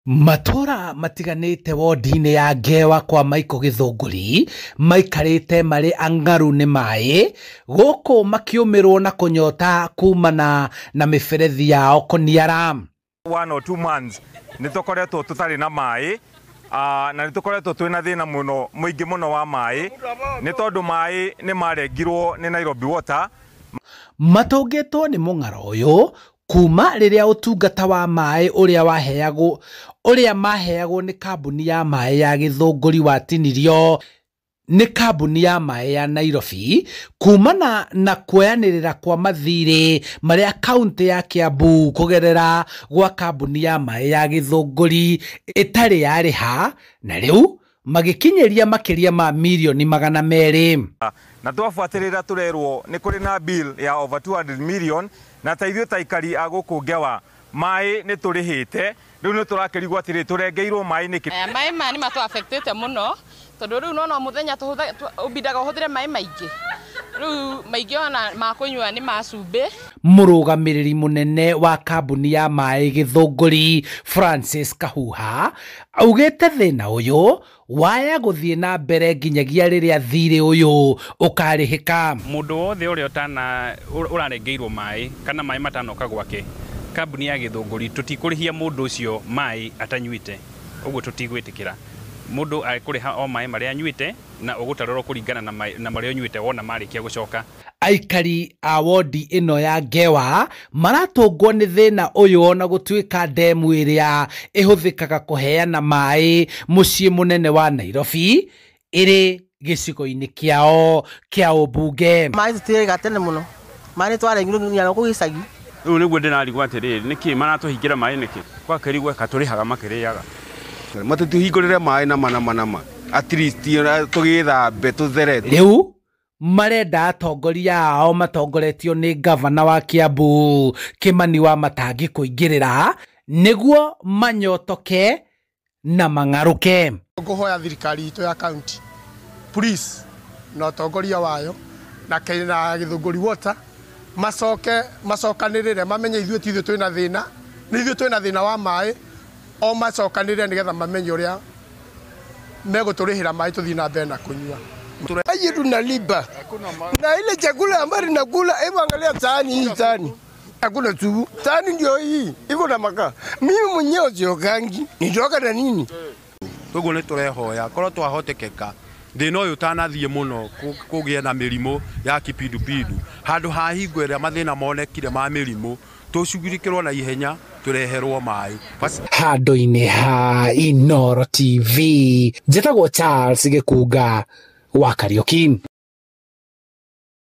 Matura matiganite wodi-ini ya Ngewa kwa Michael Githunguri maikarite mari angaru ni mai guku makiumirwo na kunyota kumana na miferethi yao kuniara 1 or 2 months nitukoretwo tutari na mai na nitukoretwo twina thina muno muingi muno wa mai ni tondu mai ni marengirwo ni Nairobi Water matungitwo ni mung'aro uyu kuma riria utungata wa mai uria maheagwo ni kambuni ya mai ya Githunguri watinirio ni kambuni ya mai ya Nairobi kumana na kuoyanirira kwa mathiri maria kaunti ya Kiambu kugerera gwa kambuni ya mai ya Githunguri itari yariha na riu magikinyeria makiria ma milioni 200 na twafuatirira turerwo ni kuri na bill ya over 200 million na taithio taikari aguku Ngewa mai ni turihite riu ni turakerigwo atiri turengeirwo mai niki mai mani matu affected muno tondu riu no muthenya ubidaga uhuthire mai maingi riu maingi ona makunywa ni macumbi. Murugamiriri munene wa kambuni ya mai Githunguri Francis Kahuha augete thina uyu waya guthie na mbere nginyagia riria thiri uyu ukarihika. Mundu wothe uria urarengeirwo mai kana mai matanoka gwake kambuni ya Githunguri tutikurihia mundu ucio mai atanyuite uguo tutigwitikira mundu akuriha o mai maria anyuite na ugutarorwo kuringana na maria anyuite wona marikia gucoka. Aikari a wodi ino ya Ngewa maratungwo ni thina uyu na gutwika demu iria ihuthikaga kuheana mai mucii munene wa Nairobi iri gicigo-ini kiao kia ubunge. Mai tutiriga tene muno mai twarengirwo nginya ku gicagi riu niguo ndinarigwa atiriri niki maratuhingira mai niki kwakerigwe katurihaga makiriaga matutihingurire mai na manama at least tugithambe tutherete. Riu marenda atongoria ao matongoretio ni gavana wa Kiambu Kimani Wamatangi kuingirira niguo manyotoke na mang'aruke. Nguhoya thirikari itu ya county police na atongoria wayo na Kenya Githunguri Water macokanirire mamenye ithuĩ twina thina ni ithuĩ twina thina wa mai o macokanirire nigetha mamenye uria meguturihira mai tuthii na mbere na kunywa. Aje tunalipa na ile chakula ambayo nakula, hebu angalia sahani hii, sahani hakuna tu, sahani ndio hii iko na makaa. Mimi mwenyewe siokangi nitoka na nini tuguo ni turehoya korwo twahotekeka thina uyu tanathie muno kugie na mirimo ya kipindupindu handu ha hingo ria mathina monekire ma mirimo tucugurikirwo na ihenya tureherwo mai handu-ini ha Inooro TV. Njĩtagwo Charles Gĩkunga wa Kariuki.